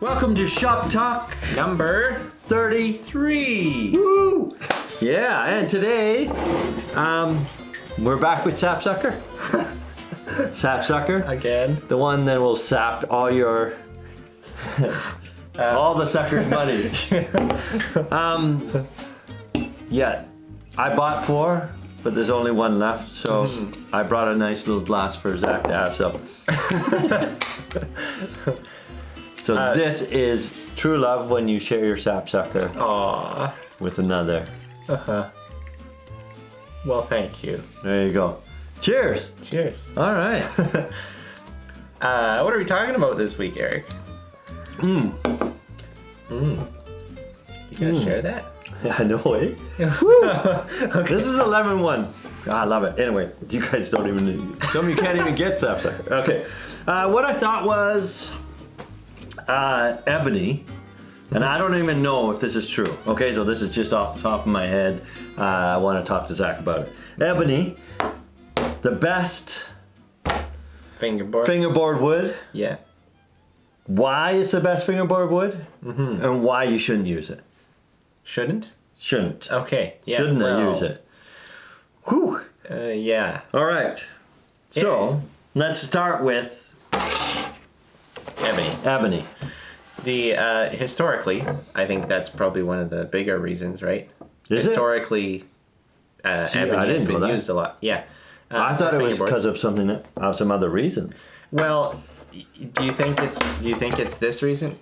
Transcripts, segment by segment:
Welcome to Shop Talk Number 33. Woo! Yeah, and today, we're back with Sapsucker. Sapsucker. Again. The one that will sap all your, all the sucker's money. Yeah, I bought 4, but there's only 1 left, so I brought a nice little glass for Zach to have, so. So this is true love when you share your sapsucker with another. Well, thank you. There you go. Cheers. Cheers. All right. What are we talking about this week, Eric? You gonna share that? Yeah, I know, eh? Okay. This is a lemon one. I love it. Anyway, you guys don't even, some of you can't even get sapsucker. Okay. What I thought was ebony, and I don't even know if this is true. Okay, so this is just off the top of my head. I want to talk to Zach about it. Ebony, the best fingerboard wood. Yeah. Why it's the best fingerboard wood, and why you shouldn't use it. Shouldn't? Shouldn't. Okay. Yeah. Shouldn't I use it? Whew. Yeah. All right. So let's start with Ebony. ebony. The historically, I think that's probably one of the bigger reasons, right? Is it? Historically, ebony has been used a lot. Yeah. I thought it was fingerboards. because of something, of some other reason. Well, do you think it's this reason?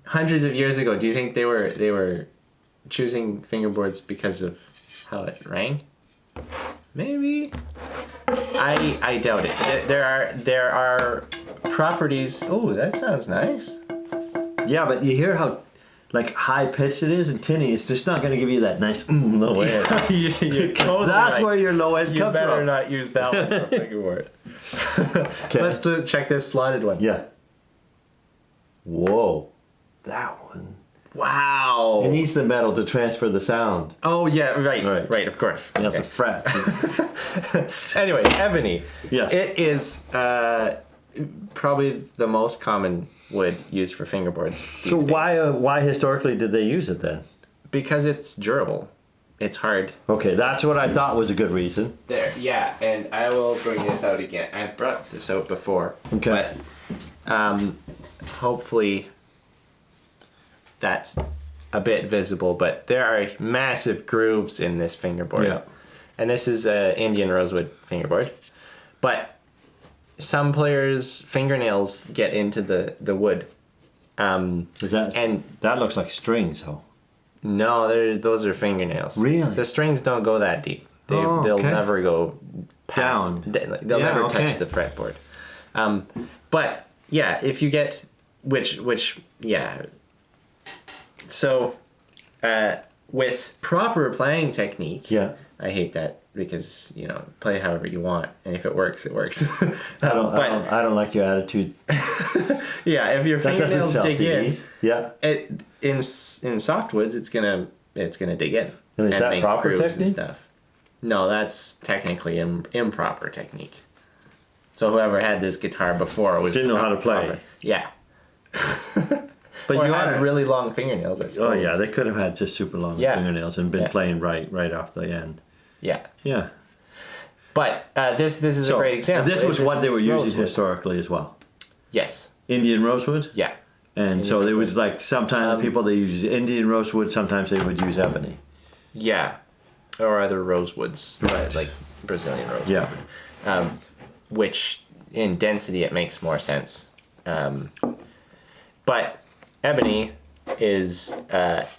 Hundreds of years ago, do you think they were choosing fingerboards because of how it rang? Maybe. I doubt it. There are properties. Oh, that sounds nice. Yeah, but you hear how like high pitched it is and tinny. It's just not going to give you that nice low end. You're totally That's right. where your low end You comes better from. not use that one for fingerboard. Let's check this slotted one. Yeah. Whoa, that one. Wow. It needs the metal to transfer the sound. Oh yeah, right, of course. You have Okay. to fret. Anyway, ebony. Yes. It is probably the most common wood used for fingerboards. So these days. why historically did they use it then? Because it's durable. It's hard. Okay, that's what I thought was a good reason. There, yeah, and I will bring this out again. I brought this out before. Okay. But hopefully that's a bit visible, but there are massive grooves in this fingerboard. Yeah. And this is a Indian rosewood fingerboard. But some players' fingernails get into the wood. And that looks like strings, though. no, those are fingernails. Really? The strings don't go that deep. They'll never go past, down. They'll never touch the fretboard. But yeah, if you get which yeah. So with proper playing technique, Yeah. I hate that because play however you want, and if it works, it works. I don't like your attitude. Yeah, if your That doesn't fingernails sell dig CDs. Yeah. in softwoods, it's gonna dig in And is that make proper grooves technique? and stuff. No, that's technically improper technique. So whoever had this guitar before Didn't know how to play. proper. Yeah. But Or you had had really long fingernails, I suppose. Oh yeah, they could have had just super long fingernails and been Yeah. playing right off the end. Yeah. Yeah. But this is a great example. This was what they were is using rosewood. historically as well. Yes. Indian rosewood. Yeah. And so there was like sometimes people they use Indian rosewood, sometimes they would use ebony. Yeah. Or other rosewoods. Right. Like Brazilian rosewood. Yeah. Which in density it makes more sense. But ebony is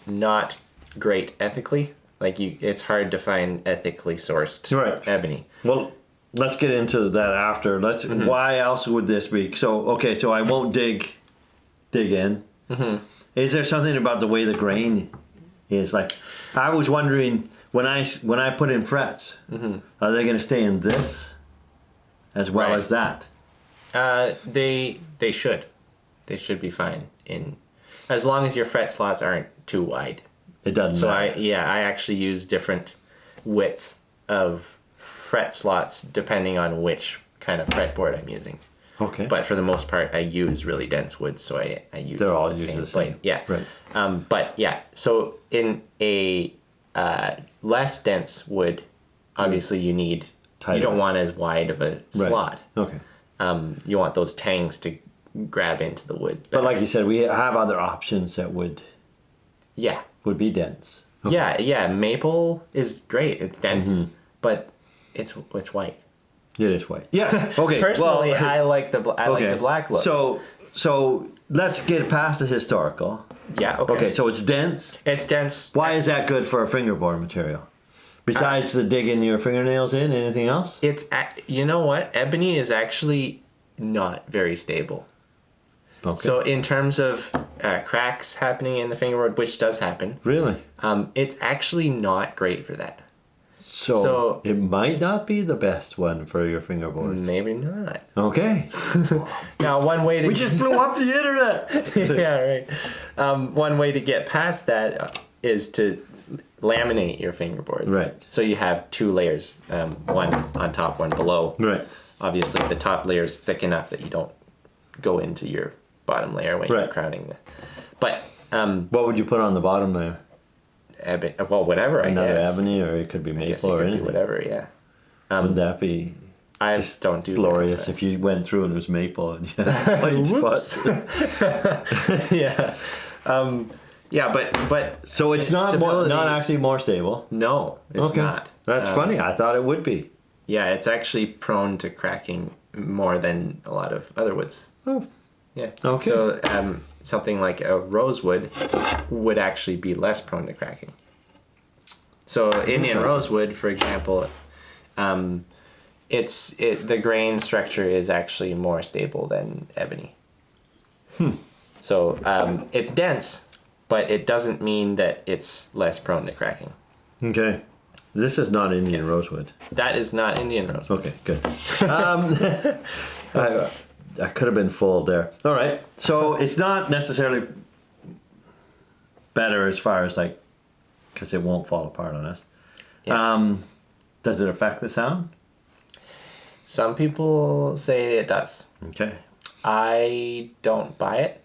not great ethically. Like it's hard to find ethically sourced ebony. Well, let's get into that after. Why else would this be? So I won't dig in. Is there something about the way the grain is? Like, I was wondering when I put in frets, are they going to stay in this as well as that? They should. They should be fine as long as your fret slots aren't too wide. It doesn't matter. I actually use different width of fret slots depending on which kind of fretboard I'm using. Okay. But for the most part, I use really dense wood, so I use They're all the used same the same. blade. Yeah. Right. But yeah, so in a less dense wood, obviously you need, Tighter. you don't want as wide of a slot. Okay. You want those tangs to grab into the wood. But like you said, we have other options that would be dense. Okay. Yeah, maple is great. It's dense, but it's white. It is white. Yes. Okay. Personally, well, I like the black look. So let's get past the historical. Yeah. Okay. Okay. So it's dense. It's dense. Why is that good for a fingerboard material? Besides the digging your fingernails in, anything else? You know what? Ebony is actually not very stable. Okay. So in terms of cracks happening in the fingerboard, which does happen, Really? it's actually not great for that. So it might not be the best one for your fingerboards. Maybe not. Okay. Now, one way to We just blew up the internet. yeah, right. One way to get past that is to laminate your fingerboards. Right. So you have two layers, one on top, one below. Right. Obviously, the top layer is thick enough that you don't go into your bottom layer when you're crowning the. But what would you put on the bottom layer? Ebony, well, whatever. Another I guess. ebony, or it could be I guess maple, it or could be anything. whatever. Yeah. Would that be I don't do glorious that, if you went through and it was maple and you had white spots? yeah. Yeah, but So it's not actually more stable. no, it's not. That's funny. I thought it would be. Yeah, it's actually prone to cracking more than a lot of other woods. Oh. Yeah. Okay. So something like a rosewood would actually be less prone to cracking. So Indian rosewood, for example, the grain structure is actually more stable than ebony. So it's dense, but it doesn't mean that it's less prone to cracking. Okay. This is not Indian rosewood. That is not Indian rosewood. Okay, good. I could have been full there. All right. So it's not necessarily better as far as like, because it won't fall apart on us. Yeah. Does it affect the sound? Some people say it does. Okay. I don't buy it.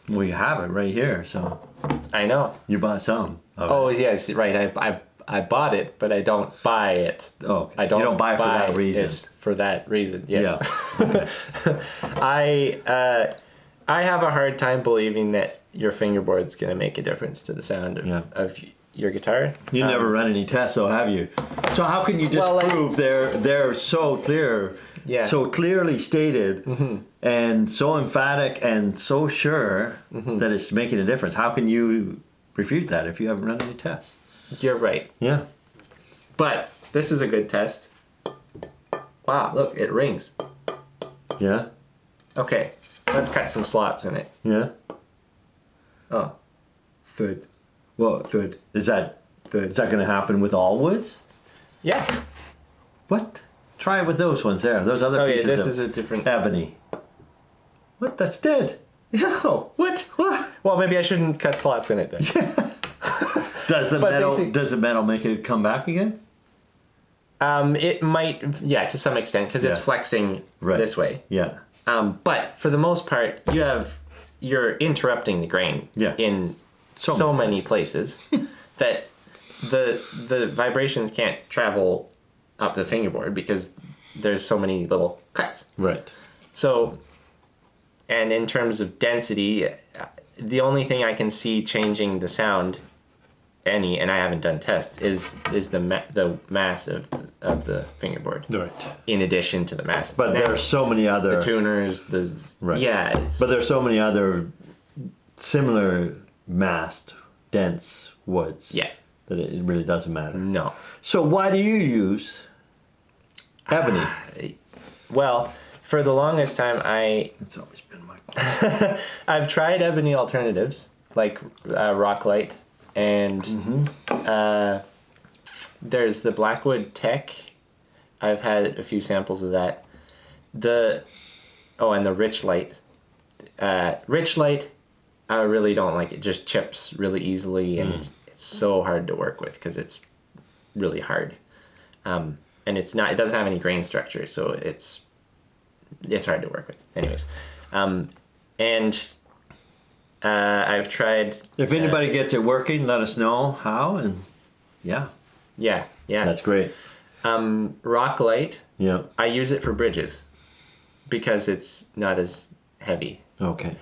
We have it right here, so I know. you bought some. Oh yes, right. I bought it, but I don't buy it. Oh, okay. I don't. You don't buy it for that reason. It for that reason, yes. Yeah. I have a hard time believing that your fingerboard's gonna make a difference to the sound of your guitar. You never run any tests, though, have you? So how can you disprove they're so clear, so clearly stated, and so emphatic and so sure that it's making a difference? How can you refute that if you haven't run any tests? You're right. Yeah. But this is a good test. Wow, look, it rings. Yeah. Okay, let's cut some slots in it. Yeah. Oh, Good. Well, good. Is that going to happen with all woods? yeah. What? Try it with those ones there. Those other Okay, pieces this of is a different. ebony. What? That's dead. No, what? What? Well, maybe I shouldn't cut slots in it then. Does the But metal basic- does the metal make it come back again? It might, to some extent, because it's Yeah. flexing this way. Yeah. But for the most part, you're interrupting the grain in so many places that the vibrations can't travel up the fingerboard because there's so many little cuts. Right. So, and in terms of density, the only thing I can see changing the sound and I haven't done tests, is the mass of the fingerboard. Right. In addition to the mass. But now, there's so many other the tuners, But there's so many other similar massed, dense woods. Yeah. That it really doesn't matter. No. So why do you use ebony? Well, for the longest time, It's always been my question. I've tried ebony alternatives like Rocklight and there's the Blackwood Tech. I've had a few samples of that. And the Rich Light. Rich Light, I really don't like. It just chips really easily and it's so hard to work with because it's really hard. And it doesn't have any grain structure, so it's it's hard to work with. Anyways, and I've tried. If anybody gets it working, let us know how, and yeah, that's great. Rock Light. Yeah. I use it for bridges because it's not as heavy. Okay.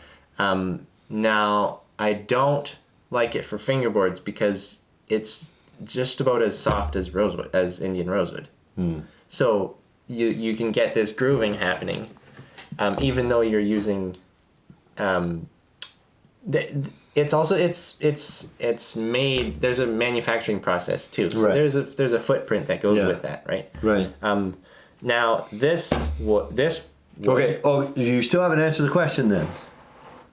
Now I don't like it for fingerboards because it's just about as soft as rosewood, as Indian rosewood. So you can get this grooving happening, even though you're using. It's also it's made. There's a manufacturing process too. So Right. there's a footprint that goes with that, right? Right. Now this wood. Okay. Oh, you still haven't answered the question then.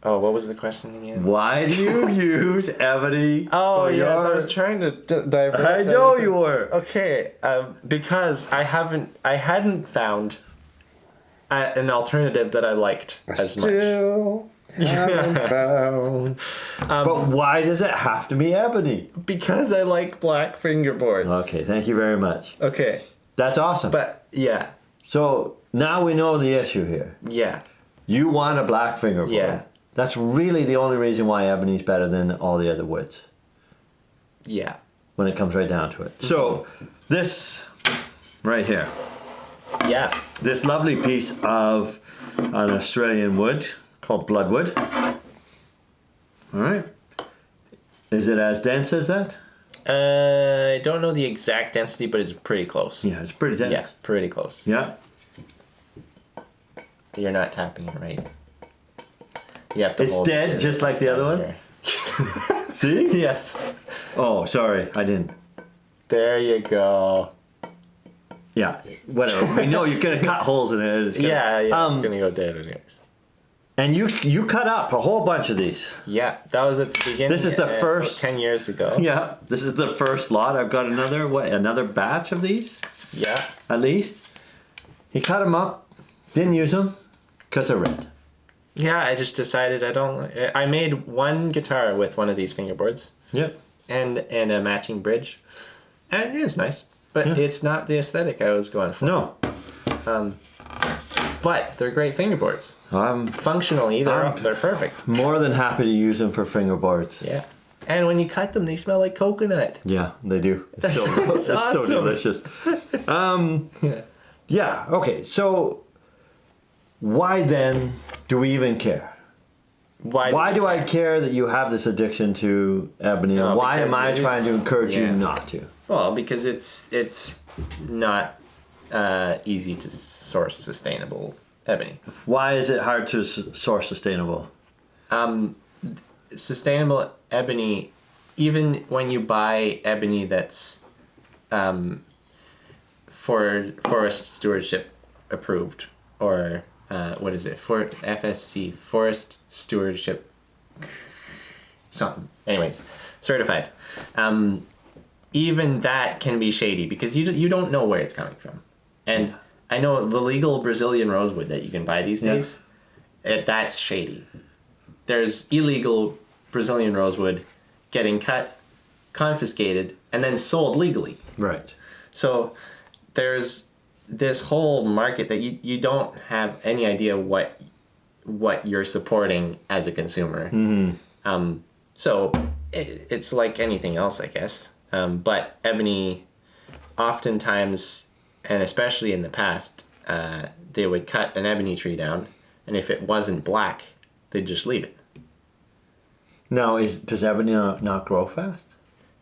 Oh, what was the question again? Why do you use ebony? Oh, for yes, your- I was trying to divert. I know you were. Okay, because I hadn't found an alternative that I liked as much. Still haven't found. But why does it have to be ebony? Because I like black fingerboards. Okay, thank you very much. Okay, That's awesome. but yeah, So now we know the issue here. yeah, You want a black fingerboard. Yeah. That's really the only reason why ebony's better than all the other woods yeah, when it comes right down to it. So this right here, yeah. this lovely piece of an Australian wood called Bloodwood. All right. Is it as dense as that? I don't know the exact density, but it's pretty close. Yeah, it's pretty dense. Yeah, pretty close. Yeah. You're not tapping it right. You have to It's hold dead, it just like the other one? here. See? Yes. Oh, sorry, I didn't. There you go. Yeah, whatever. We know you're gonna cut holes in it. It's gonna- Yeah, it's gonna go dead anyways. And you cut up a whole bunch of these. Yeah, that was at the beginning. This is the about first- 10 years ago. Yeah, this is the first lot. I've got another batch of these, Yeah. at least. He cut them up, didn't use them, because they're red. Yeah, I just decided I made one guitar with one of these fingerboards Yep. and a matching bridge. And it is nice, but Yeah. it's not the aesthetic I was going for. No, But they're great fingerboards. I'm Functionally, they're perfect. more than happy to use them for fingerboards. Yeah. And when you cut them, they smell like coconut. Yeah, they do. It's so, That's it's so awesome. delicious. Yeah, okay, so why then do we even care? Why do I care that you have this addiction to ebony? No, And why am because I you- trying to encourage you Yeah. not to? Well, because it's not easy to source sustainable ebony. Why is it hard to source sustainable? Sustainable ebony, even when you buy ebony that's for forest stewardship approved, or what is it, for FSC, forest stewardship something, anyways, certified, even that can be shady because you don't know where it's coming from. And I know the legal Brazilian rosewood that you can buy these days, that's shady. There's illegal Brazilian rosewood getting cut, confiscated, and then sold legally. Right. So there's this whole market that you don't have any idea what you're supporting as a consumer. Mm-hmm. So it's like anything else, I guess. But ebony, oftentimes, and especially in the past, they would cut an ebony tree down, and if it wasn't black, they'd just leave it. Now, does ebony not grow fast?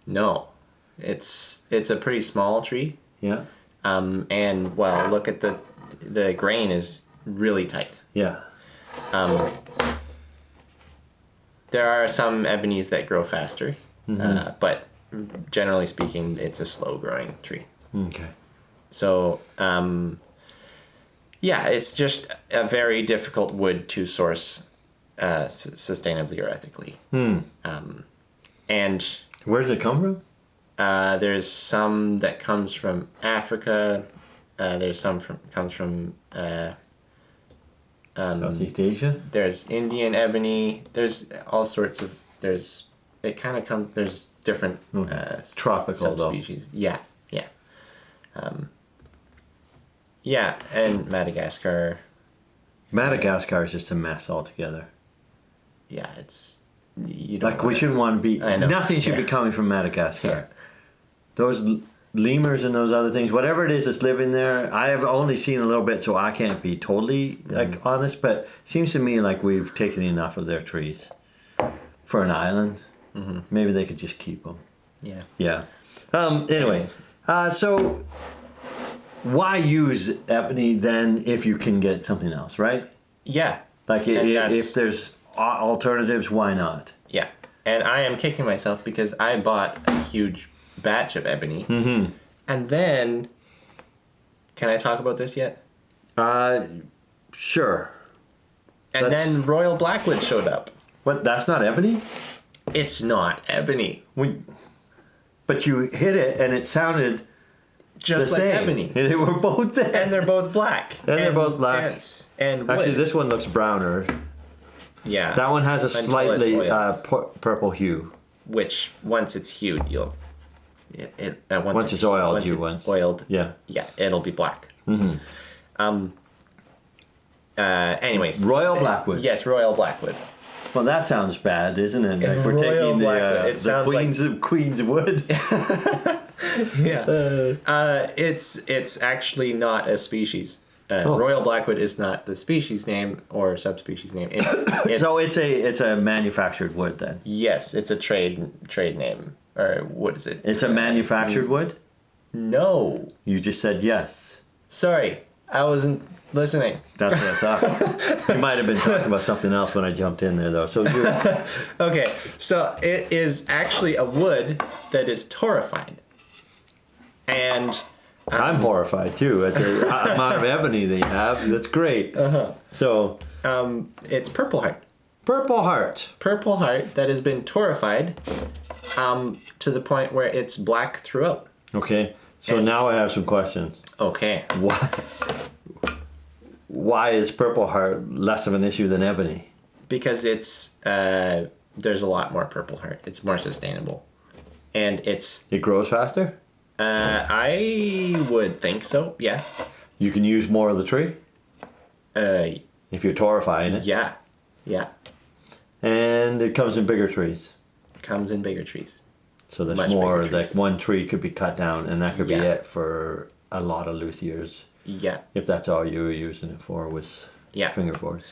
No, it's a pretty small tree. Yeah. And well, look at the grain is really tight. Yeah. There are some ebonies that grow faster, but generally speaking, it's a slow growing tree. Okay. So, yeah, it's just a very difficult wood to source sustainably or ethically. And Where does it come from? there's some that comes from Africa. There's some comes from Southeast Asia. there's Indian ebony. There's all sorts of there's different Tropical though. subspecies. Yeah. Yeah, and Madagascar. Madagascar is just a mess altogether. Yeah, it's you don't Like we shouldn't want to be. I know. Nothing should be coming from Madagascar. Yeah. Those lemurs and those other things, whatever it is that's living there, I have only seen a little bit, so I can't be totally like honest. But it seems to me like we've taken enough of their trees for an island. Mm-hmm. Maybe they could just keep them. Yeah. Yeah. Anyways, so why use ebony then if you can get something else, right? Yeah. Like if there's alternatives, why not? Yeah. And I am kicking myself because I bought a huge batch of ebony. Mm-hmm. And then, can I talk about this yet? Sure. And then Royal Blackwood showed up. What? That's not ebony? It's not ebony. But you hit it and it sounded Just the like same. ebony. They were both there. And they're both black. And they're both black. dense and wood. Actually, this one looks browner. Yeah. That one has a Until slightly it's oiled. purple hue. Which, once it's hued, you'll... once it's oiled, once you it's want. oiled, Yeah. yeah, it'll be black. Mm-hmm. Anyways. Royal Blackwood. Yes, Royal Blackwood. Well, that sounds bad, isn't it? Like we're Royal taking Blackwood. It the sounds Queen's Wood. Yeah. It's actually not a species. Royal Blackwood is not the species name or subspecies name. So it's a manufactured wood then. Yes, it's a trade name. Or what is it? It's a manufactured wood? No. You just said yes. Sorry, I wasn't listening. That's what I thought. You might have been talking about something else when I jumped in there though. So Okay, so it is actually a wood that is torrified. And I'm horrified too at the amount of ebony they have. That's great. So it's Purple Heart. Purple Heart. Purple Heart that has been torrified to the point where it's black throughout. Okay. So now I have some questions. Okay. Why is Purple Heart less of an issue than ebony? Because it's there's a lot more Purple Heart. It's more sustainable, and It grows faster? I would think so. Yeah. You can use more of the tree if you're torrifying it. Yeah. Yeah. And it comes in bigger trees. Comes in bigger trees. So there's Much more, bigger like trees. one tree could be cut down and that could be Yeah. it for a lot of luthiers. Yeah. If that's all you were using it for was Yeah. fingerboards.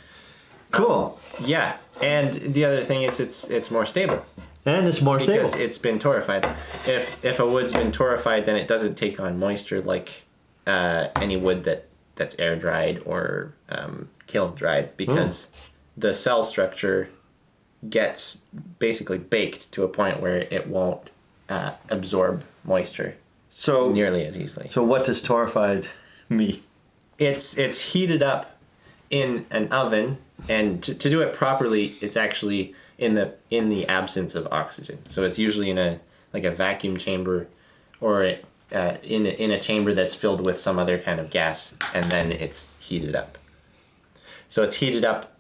Cool. Yeah. And the other thing is it's more stable. And it's more Because stable. it's been torrified. If a wood's been torrified, then it doesn't take on moisture like any wood that's air dried or kiln dried, because the cell structure gets basically baked to a point where it won't absorb moisture So nearly as easily. So what does torrified mean? It's heated up in an oven, and to do it properly, it's actually in the absence of oxygen. So it's usually in a vacuum chamber, or in a chamber that's filled with some other kind of gas, and then it's heated up. So it's heated up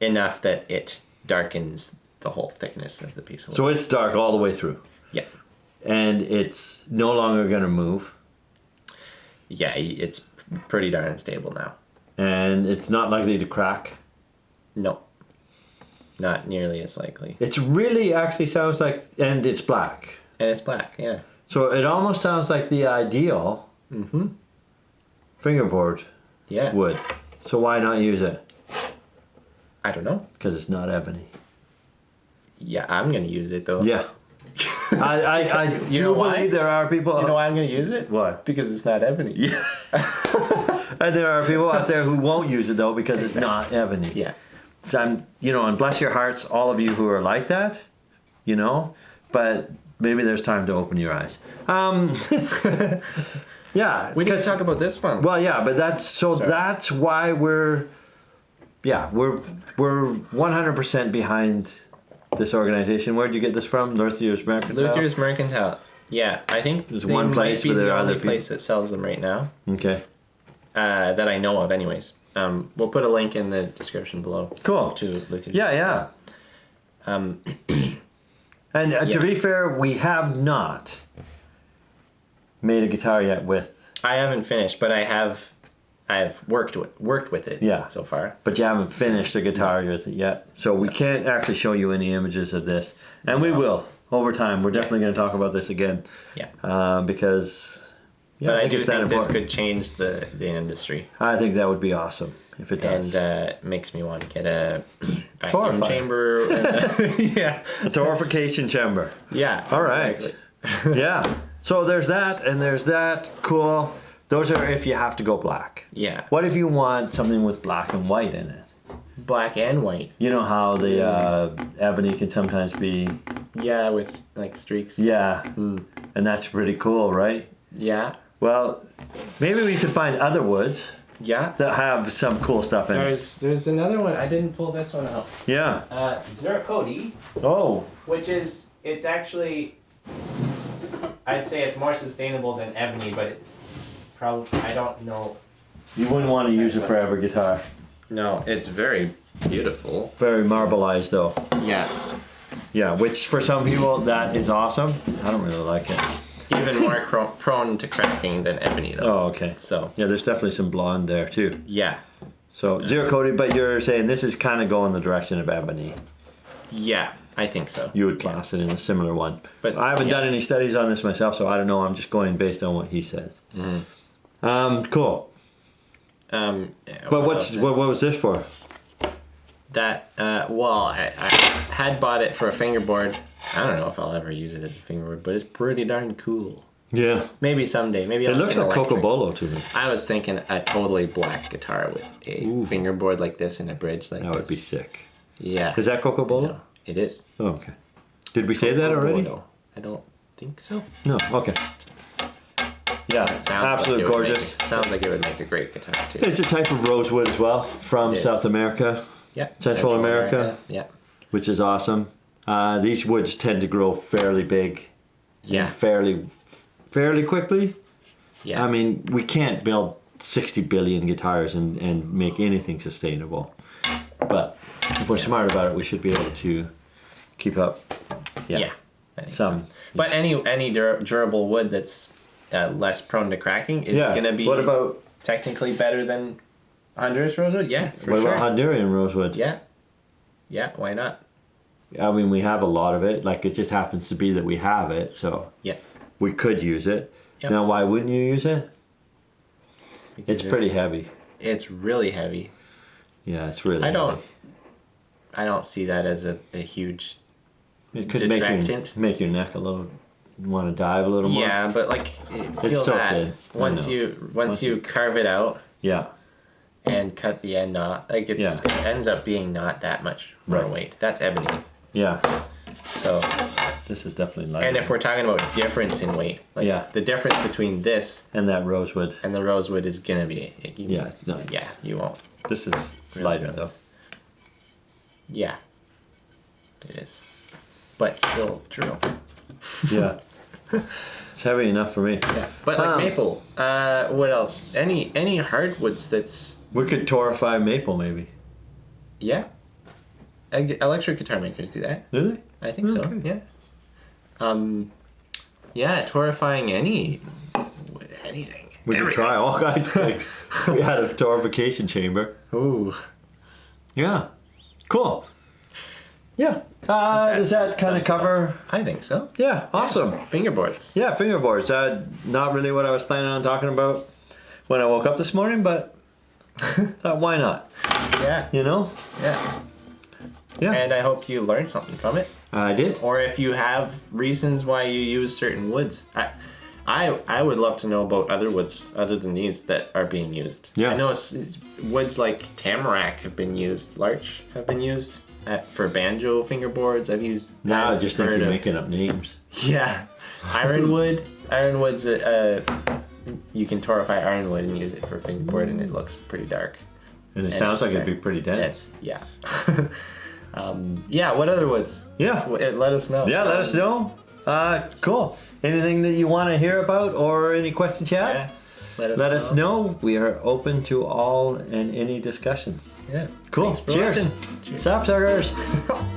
enough that it darkens the whole thickness of the piece of wood. So it's dark all the way through. Yeah. And it's no longer going to move. Yeah, it's pretty darn stable now. And it's not likely to crack. No. Not nearly as likely. It's really actually sounds like, and it's black. And it's black, yeah. So it almost sounds like the ideal fingerboard Yeah. wood. So why not use it? I don't know. Because it's not ebony. Yeah, I'm gonna use it though. Yeah. I You do know why? believe there are people. You know why I'm gonna use it? Why? Because it's not ebony. Yeah. And there are people out there who won't use it though because it's not ebony. Yeah. So and bless your hearts, all of you who are like that, but maybe there's time to open your eyes. Yeah. We need to talk about this one. Well, yeah, but that's why we're 100% behind this organization. Where'd you get this from? Luthiers Mercantile? Luthiers Mercantile. Yeah, I think There's they one might place, be but there the are other only place that sells them right now. Okay. That I know of, anyways. We'll put a link in the description below. Cool. To Luthiers. Yeah. And to be fair, we have not made a guitar yet with. I haven't finished, but I have I've worked with it. Yeah. So far. But you haven't finished the guitar with it yet. So we can't actually show you any images of this. And we will over time. We're definitely going to talk about this again. Yeah. Because... Yeah, but I do think this could change the industry. I think that would be awesome if it does. And it makes me want to get a vacuum chamber. And yeah. A torrefication chamber. Yeah. All right. Exactly. Yeah. So there's that and there's that. Cool. Those are if you have to go black. Yeah. What if you want something with black and white in it? Black and white. You know how the ebony can sometimes be... Yeah, with like streaks. Yeah. And that's pretty cool, right? Yeah. Well, maybe we could find other woods. Yeah. That have some cool stuff in it. There's another one. I didn't pull this one out. Yeah. Zirconi. Oh. It's actually, I'd say it's more sustainable than ebony, but it probably, I don't know. You wouldn't want to use it for every guitar. No, it's very beautiful. Very marbleized though. Yeah. Yeah, which for some people that is awesome. I don't really like it. Even more prone to cracking than ebony though. Oh, okay. So. Yeah, there's definitely some blonde there too. Yeah. So zero coated, but you're saying this is kind of going the direction of ebony. Yeah, I think so. You would class it in a similar one. But I haven't done any studies on this myself, so I don't know. I'm just going based on what he says. Cool. But what was this for? That well, I had bought it for a fingerboard. I don't know if I'll ever use it as a fingerboard, but it's pretty darn cool. Yeah. Maybe someday. Maybe it looks like Cocobolo to me. I was thinking a totally black guitar with a fingerboard like this and a bridge like this. That would be sick. Yeah. Is that Cocobolo? No, it is. Oh, okay. Did we say that already? I don't think so. No. Okay. Yeah. Absolutely gorgeous. Sounds like it would make a great guitar too. It's a type of rosewood as well from South America. Yeah. Central America. Yeah. Which is awesome. These woods tend to grow fairly big. Yeah. Fairly quickly. Yeah. I mean, we can't build 60 billion guitars and make anything sustainable. But if we're smart about it, we should be able to keep up. Yeah. Some. But any durable wood that's less prone to cracking is going to be what about technically better than Honduras rosewood? Yeah, for what sure. about Honduran rosewood? Yeah. Yeah, why not? I mean, we have a lot of it. Like, it just happens to be that we have it, so yeah, we could use it. Yep. Now, why wouldn't you use it? Because it's pretty heavy. It's really heavy. Yeah, it's really heavy. I don't see that as a huge it could detractant. make your neck a little, want to dive a little more. Yeah, but like, feel so that good. once you carve it out. Yeah. And cut the end off. Like it ends up being not that much more weight. That's ebony. Yeah. So this is definitely lighter. And if we're talking about difference in weight, like the difference between this and that rosewood and the rosewood is gonna be it's not. Yeah, you won't. This is really lighter though. Yeah. It is. But still true. Yeah. It's heavy enough for me. Yeah. But like maple, what else? Any hardwoods that's we could torrefy maple maybe. Yeah. Electric guitar makers do that. Do they? I think so. Yeah. Yeah, torrefying anything. We could try all kinds. Like, we had a torrefication chamber. Ooh. Yeah. Cool. Yeah. Does that kind of cover? I think so. Yeah. Awesome. Fingerboards. Yeah, fingerboards. Not really what I was planning on talking about when I woke up this morning, but thought why not? Yeah. You know? Yeah. Yeah. And I hope you learned something from it. I did. Or if you have reasons why you use certain woods. I would love to know about other woods other than these that are being used. Yeah. I know it's woods like tamarack have been used, larch have been used for banjo fingerboards. I've used. Now I just think you're making up names. Yeah. Ironwood. Ironwood's you can torrefy ironwood and use it for a fingerboard, and it looks pretty dark. And it sounds like it'd be pretty dense. Yeah. Yeah, what other woods? Yeah. Let us know. Yeah, let us know. Cool. Anything that you want to hear about or any questions you have? Yeah. Let us know. We are open to all and any discussion. Yeah. Cool. Cheers. Cheers. Sapsuckers.